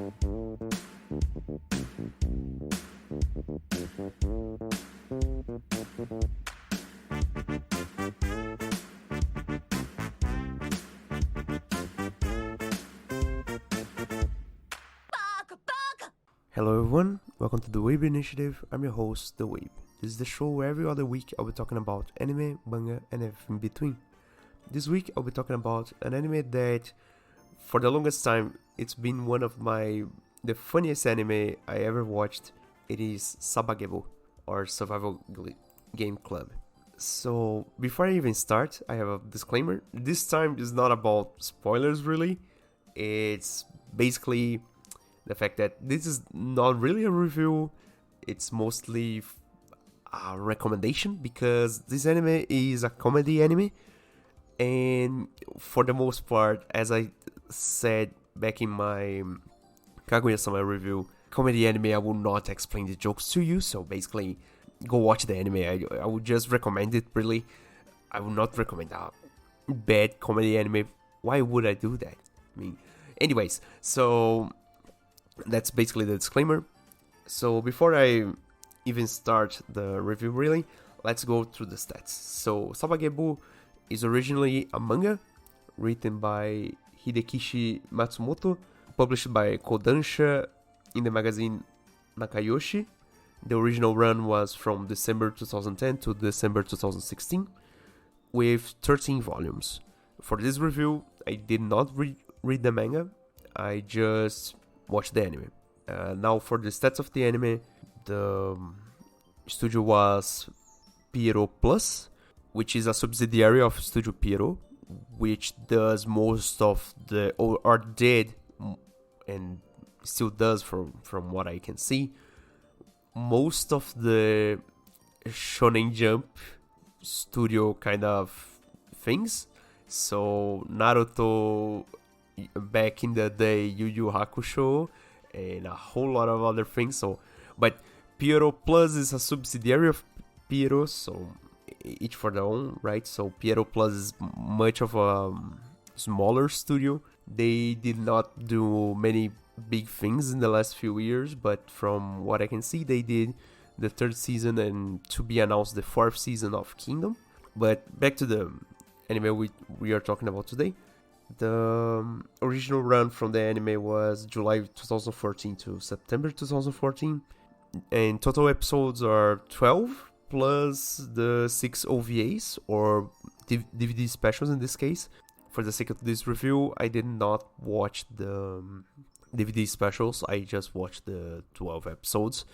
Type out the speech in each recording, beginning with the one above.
Hello everyone, welcome to the Weeb initiative. I'm your host, The Weeb. This is the show where every other week I'll be talking about anime, manga, and everything in between. This week I'll be talking about an anime that, for the longest time, it's been one of the funniest anime I ever watched. It is Sabagebu, or Survival Game Club. So, before I even start, I have a disclaimer. This time is not about spoilers really. It's basically the fact that this is not really a review, it's mostly a recommendation because this anime is a comedy anime, and for the most part, as I said back in my Kaguya-sama review, comedy anime I will not explain the jokes to you, so basically go watch the anime. I would just recommend it really. I would not recommend a bad comedy anime. Why would I do that? I mean, anyways, so that's basically the disclaimer. So before I even start the review really, let's go through the stats. So Sabagebu is originally a manga written by Hidekishi Matsumoto, published by Kodansha in the magazine Nakayoshi. The original run was from December 2010 to December 2016 with 13 volumes. For this review, I did not read the manga, I just watch the anime. Now for the stats of the anime, the studio was Piero Plus, which is a subsidiary of Studio Piero, which does most of the, or did, and still does from what I can see, most of the Shonen Jump studio kind of things. So Naruto, back in the day, Yu Yu Hakusho, and a whole lot of other things. So, but Piero Plus is a subsidiary of Piero, so each for their own, right? So Piero Plus is much of a smaller studio. They did not do many big things in the last few years, but from what I can see, they did the third season and to be announced the fourth season of Kingdom. But back to the anime we are talking about today. The original run from the anime was July 2014 to September 2014, and total episodes are 12 plus the 6 OVAs or DVD specials in this case. For the sake of this review, I did not watch the DVD specials, I just watched the 12 episodes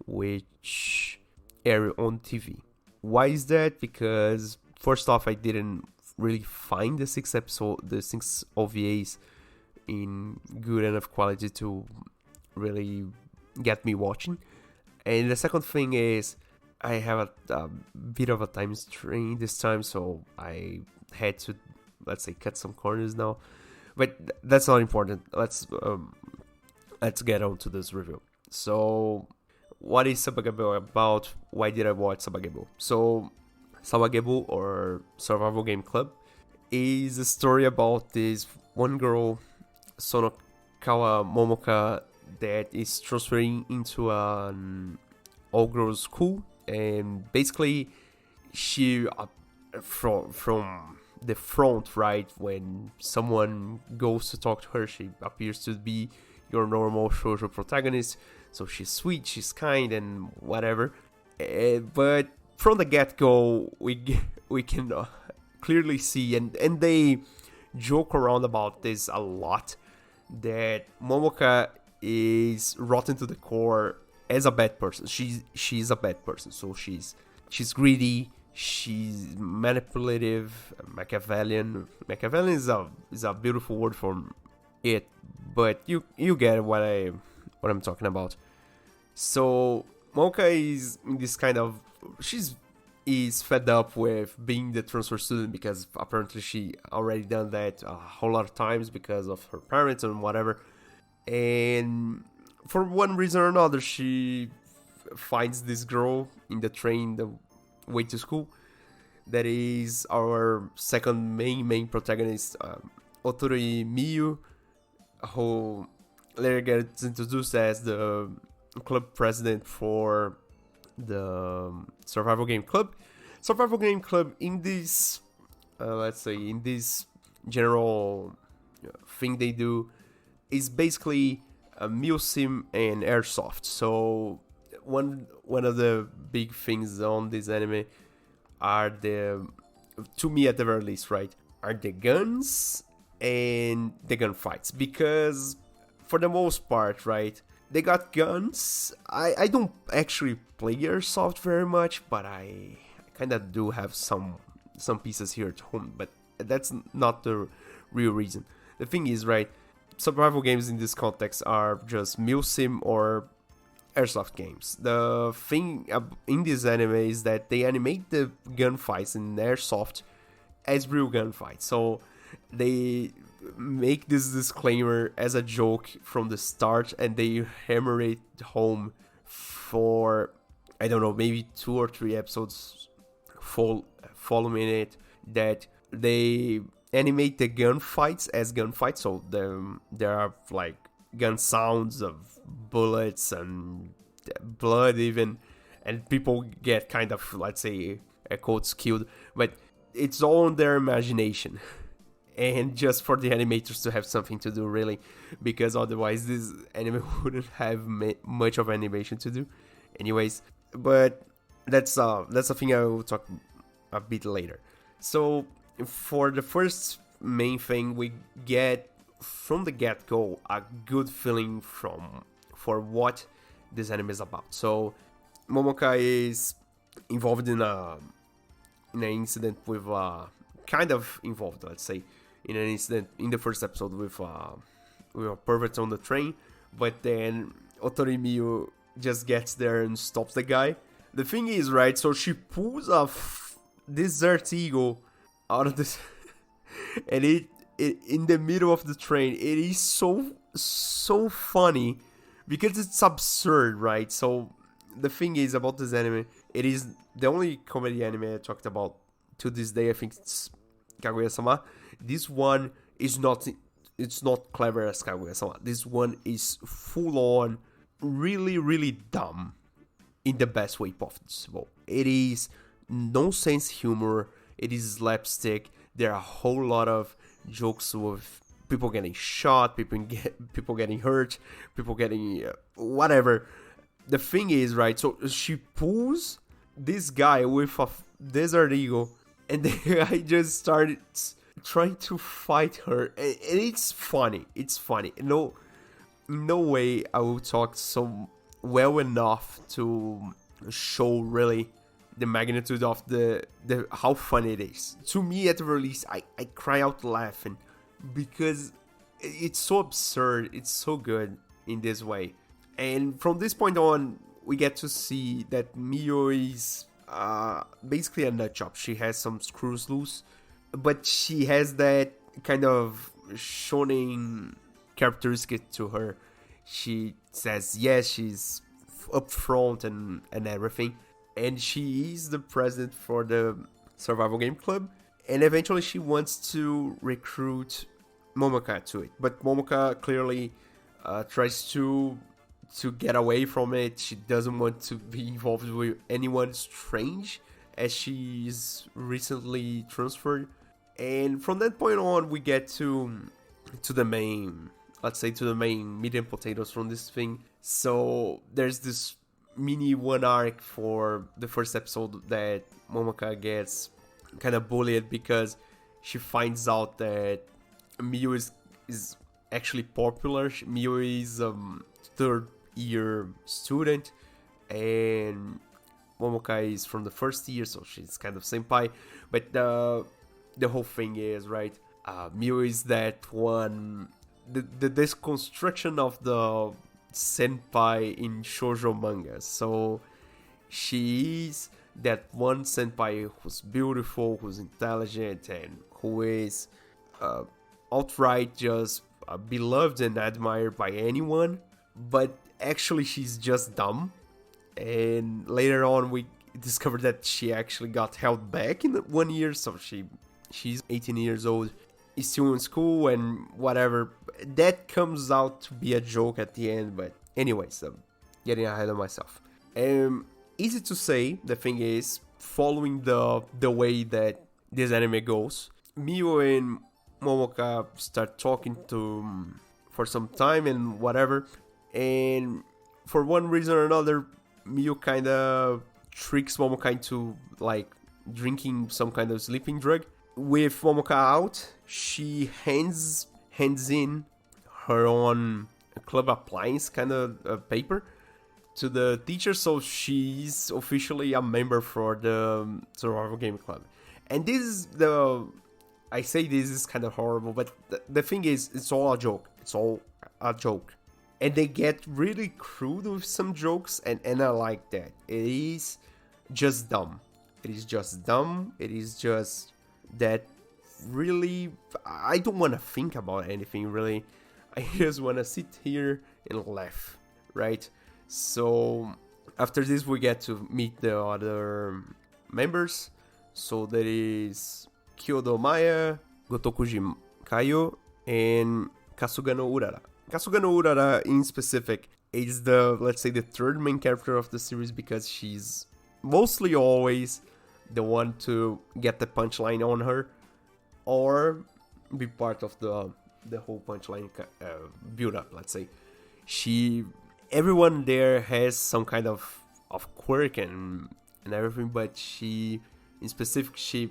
which air on TV. Why is that? Because first off, I didn't really find the 6 OVAs in good enough quality to really get me watching. And the second thing is I have a bit of a time strain this time, so I had to, let's say, cut some corners now. But that's not important. Let's get on to this review. So, what is Sabagebu about? Why did I watch Sabagebu? So, Sabagebu, or Survival Game Club, is a story about this one girl, Sonokawa Momoka, that is transferring into an all-girls school, and basically she from the front, right, when someone goes to talk to her, she appears to be your normal shoujo protagonist. So she's sweet, she's kind, and whatever. But from the get-go, we can clearly see, and they joke around about this a lot, that Momoka is rotten to the core as a bad person. She's a bad person. So she's greedy. She's manipulative, Machiavellian. Machiavellian is a beautiful word for it, but you get what I'm talking about. So Mocha is in this kind of, is fed up with being the transfer student because apparently she already done that a whole lot of times because of her parents and whatever. And for one reason or another, she finds this girl in the train the way to school. That is our second main protagonist, Otori Miyu, who later gets introduced as the club president for the survival game club. Survival game club in this, let's say, in this general thing they do is basically a Milsim and airsoft. So one of the big things on this anime are the, to me at the very least, right, are the guns and the gunfights, because for the most part, right, they got guns. I don't actually play airsoft very much, but I kind of do have some pieces here at home, but that's not the real reason. The thing is, right, survival games in this context are just milsim or airsoft games. The thing in this anime is that they animate the gunfights in airsoft as real gunfights. So they make this disclaimer as a joke from the start, and they hammer it home for, I don't know, maybe 2 or 3 episodes following it, that they animate the gunfights as gunfights. So there are like gun sounds of bullets and blood even, and people get kind of, let's say, quotes, killed, but it's all in their imagination. And just for the animators to have something to do, really, because otherwise this anime wouldn't have much of animation to do. Anyways, but that's a thing I will talk a bit later. So for the first main thing, we get from the get-go a good feeling for what this anime is about. So Momoka is involved in an incident with kind of involved, let's say, in an incident in the first episode with a pervert on the train, but then Otorimiyu just gets there and stops the guy. The thing is, right, so she pulls off Desert Eagle out of this and it in the middle of the train. It is so funny because it's absurd, right? So the thing is about this anime, it is the only comedy anime I talked about to this day. I think it's Kaguya-sama. This one is not, it's not clever as Kaguya-sama. This one is full on really, really dumb in the best way possible. It is nonsense humor. It is slapstick. There are a whole lot of jokes with people getting shot, people getting hurt, people getting whatever. The thing is, right, so she pulls this guy with a Desert Eagle, and the guy just started trying to fight her, and it's funny. It's funny. No way I will talk so well enough to show really the magnitude of the how funny it is. To me, at the very least, I cry out laughing because it's so absurd. It's so good in this way. And from this point on, we get to see that Mio is basically a nut job. She has some screws loose, but she has that kind of shonen characteristic to her. She says yes, she's upfront and everything, and she is the president for the survival game club, and eventually she wants to recruit Momoka to it, but Momoka clearly tries to get away from it. She doesn't want to be involved with anyone strange, as she is recently transferred. And from that point on, we get to the main, let's say, to the main meat and potatoes from this thing. So there's this mini one arc for the first episode that Momoka gets kind of bullied because she finds out that Miu is actually popular. Miu is third year student, and Momoka is from the first year, so she's kind of senpai. But the whole thing is, right, Miu is that one, the deconstruction of the senpai in shoujo manga. So she is that one senpai who's beautiful, who's intelligent, and who is outright just beloved and admired by anyone, but actually she's just dumb. And later on we discovered that she actually got held back in 1 year, so she's 18 years old, is still in school and whatever. That comes out to be a joke at the end, but anyways, I'm getting ahead of myself. Easy to say, the thing is, following the way that this anime goes, Mio and Momoka start talking to for some time and whatever, and for one reason or another, Mio kind of tricks Momoka into like drinking some kind of sleeping drug. With Momoka out, she hands in her own club appliance kind of paper to the teacher, so she's officially a member for the survival game club. And this is I say this is kind of horrible, but the thing is, it's all a joke. It's all a joke. And they get really crude with some jokes, and I like that. It is just dumb. It is just dumb. It is just that really, I don't want to think about anything, really. I just want to sit here and laugh, right? So, after this, we get to meet the other members. So, there is Kyodo Maya, Gotokuji Kayo, and Kasuga no Urara. Kasuga no Urara, in specific, is let's say, the third main character of the series, because she's mostly always the one to get the punchline on her, or be part of the whole punchline build up, let's say. Everyone there has some kind of quirk and everything, but she, in specific, she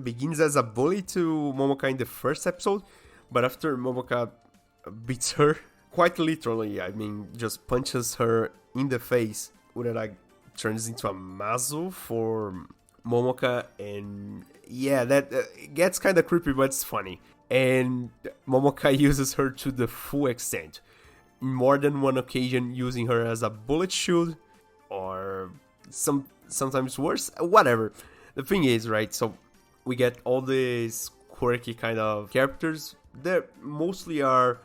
begins as a bully to Momoka in the first episode, but after Momoka beats her, quite literally, I mean, just punches her in the face, Urara turns into a mazo for Momoka, and yeah, that gets kind of creepy, but it's funny. And Momoka uses her to the full extent. More than one occasion, using her as a bullet shield, or sometimes worse, whatever. The thing is, right, so we get all these quirky kind of characters that mostly are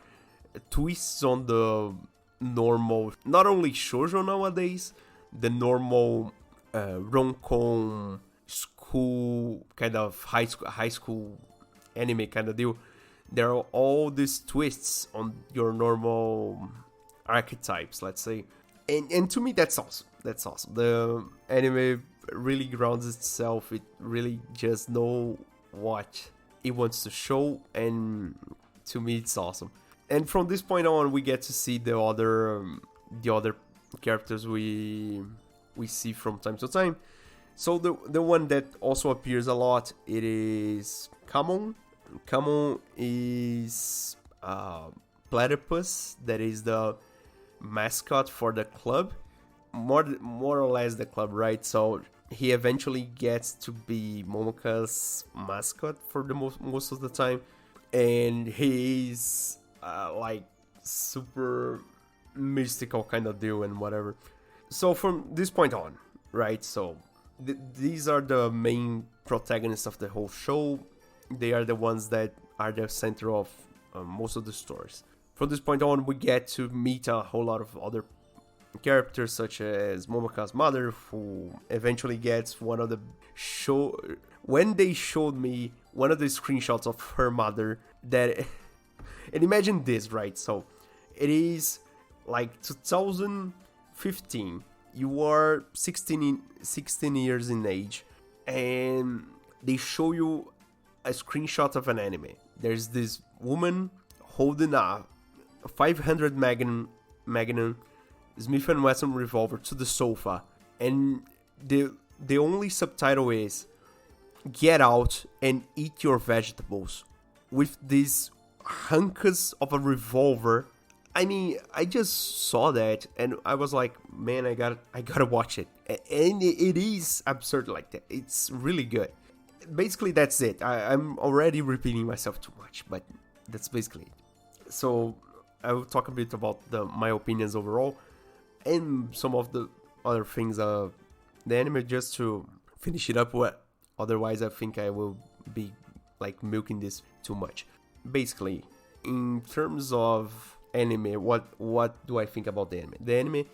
twists on the normal, not only shoujo nowadays, the normal rom-com school, kind of high school anime kind of deal. There are all these twists on your normal archetypes, let's say. And to me, that's awesome. That's awesome. The anime really grounds itself. It really just knows what it wants to show. And to me, it's awesome. And from this point on, we get to see the other characters we see from time to time. So the one that also appears a lot, it is Kamon. Kamon is platypus that is the mascot for the club, more or less the club, right? So he eventually gets to be Momoka's mascot for the most of the time, and he's like super mystical kind of deal and whatever. So from this point on, right? So these are the main protagonists of the whole show. They are the ones that are the center of most of the stories. From this point on, we get to meet a whole lot of other characters, such as Momoka's mother, who eventually gets one of the show. When they showed me one of the screenshots of her mother, that and imagine this, right? So it is like 2015. You are 16 years in age, and they show you a screenshot of an anime. There's this woman holding a 500 Magnum Smith & Wesson revolver to the sofa, and the only subtitle is "Get out and eat your vegetables," with these hunks of a revolver. I mean, I just saw that and I was like, man, I gotta watch it. And it is absurd like that. It's really good. Basically, that's it. I'm already repeating myself too much, but that's basically it. So I will talk a bit about my opinions overall and some of the other things of the anime, just to finish it up. Otherwise, I think I will be like milking this too much. Basically, in terms of anime, what do I think about the anime? The anime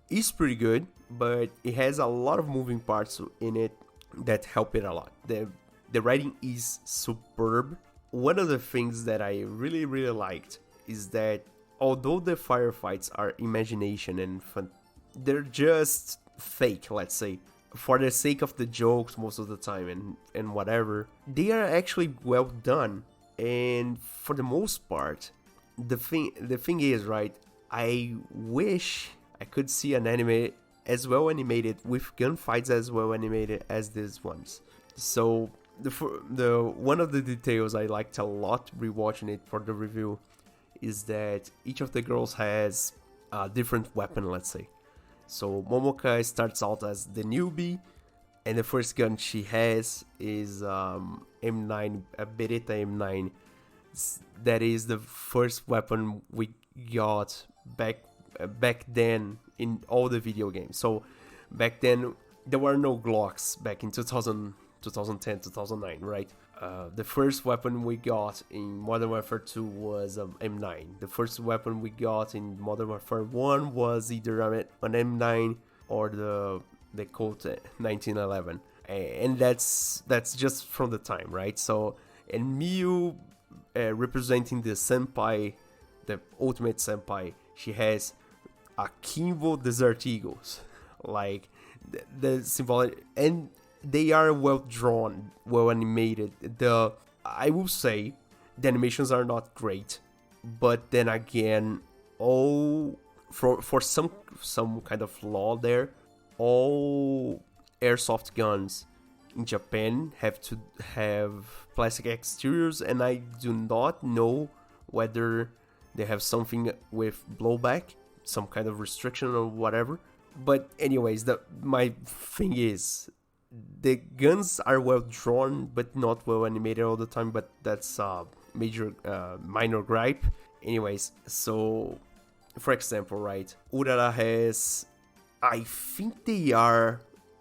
is pretty good, but it has a lot of moving parts in it that help it a lot. The writing is superb. one of the things that I really, really liked is that although the firefights are imagination and fun, they're just fake, let's say, for the sake of the jokes most of the time and whatever, they are actually well done. And for the most part, the thing is, right, I wish I could see an anime as well animated with gunfights as well animated as these ones. So the one of the details I liked a lot rewatching it for the review is that each of the girls has a different weapon, let's say. So Momoka starts out as the newbie, and the first gun she has is M9, a Beretta M9. That is the first weapon we got back then in all the video games. So back then there were no Glocks back in 2010, 2009, right? The first weapon we got in Modern Warfare 2 was M9. The first weapon we got in Modern Warfare 1 was either an M9 or the Colt 1911. And that's just from the time, right? So, and Miyu representing the senpai, the ultimate senpai, she has a Kimbo Desert Eagles. Like, the symbolic, and they are well drawn, well animated. I will say the animations are not great, but then again, all for some kind of law there, all airsoft guns in Japan have to have plastic exteriors, and I do not know whether they have something with blowback, some kind of restriction or whatever. But anyways, my thing is, the guns are well drawn but not well animated all the time, but that's a minor gripe. Anyways, so for example, right, Urara has, I think they are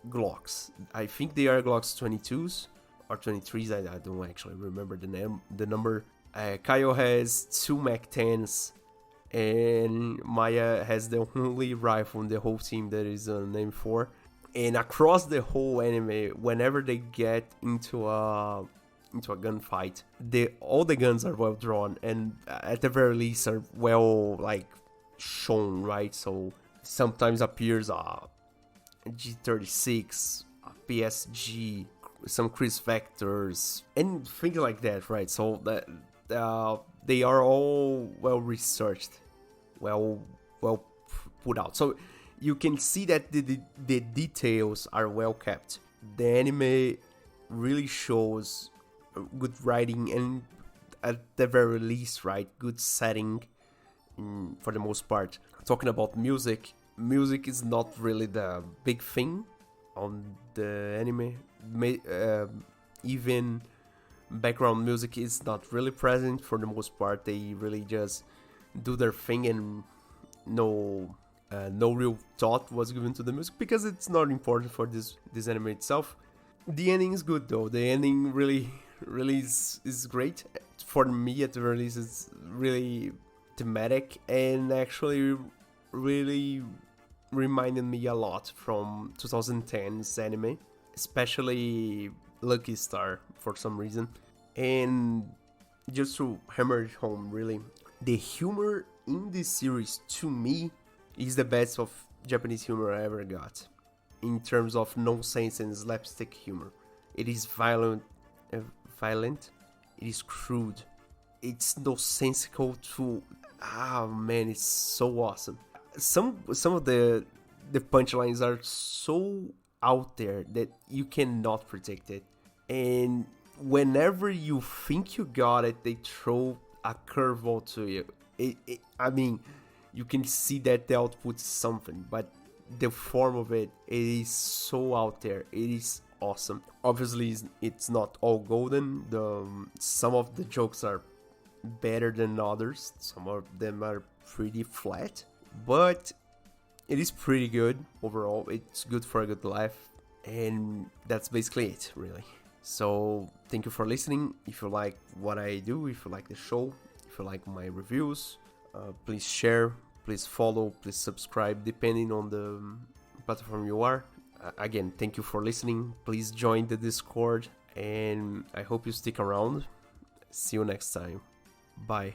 Glocks. I think they are Glocks 22s or 23s. I don't actually remember the number. Kaio has 2 Mac 10s, and Maya has the only rifle in the whole team that is an M4. And across the whole anime, whenever they get into a gunfight, all the guns are well drawn, and at the very least are well like shown, right? So sometimes appears a G36, a PSG, some Chris Vectors, and things like that, right? So that they are all well researched, well put out. So you can see that the details are well kept. The anime really shows good writing and, at the very least, right, good setting for the most part. Talking about music is not really the big thing on the anime. Even background music is not really present for the most part. They really just do their thing, and no real thought was given to the music because it's not important for this anime itself. The ending is good though. The ending really is great. For me, at the very least, it's really thematic and actually really reminded me a lot from 2010's anime, especially Lucky Star for some reason. And just to hammer it home, really, the humor in this series, to me, is the best of Japanese humor I ever got, in terms of nonsense and slapstick humor. It is violent, it is crude, it's nonsensical to, man, it's so awesome. Some of the punchlines are so out there that you cannot predict it, and whenever you think you got it, they throw a curveball to you. I mean, you can see that the output is something, but the form of it is so out there. It is awesome. Obviously, it's not all golden. Some of the jokes are better than others. Some of them are pretty flat, but it is pretty good overall. It's good for a good laugh, and that's basically it, really. So thank you for listening. If you like what I do, if you like the show, if you like my reviews, please share, please follow, please subscribe, depending on the platform you are. Again, thank you for listening. Please join the Discord, and I hope you stick around. See you next time. Bye.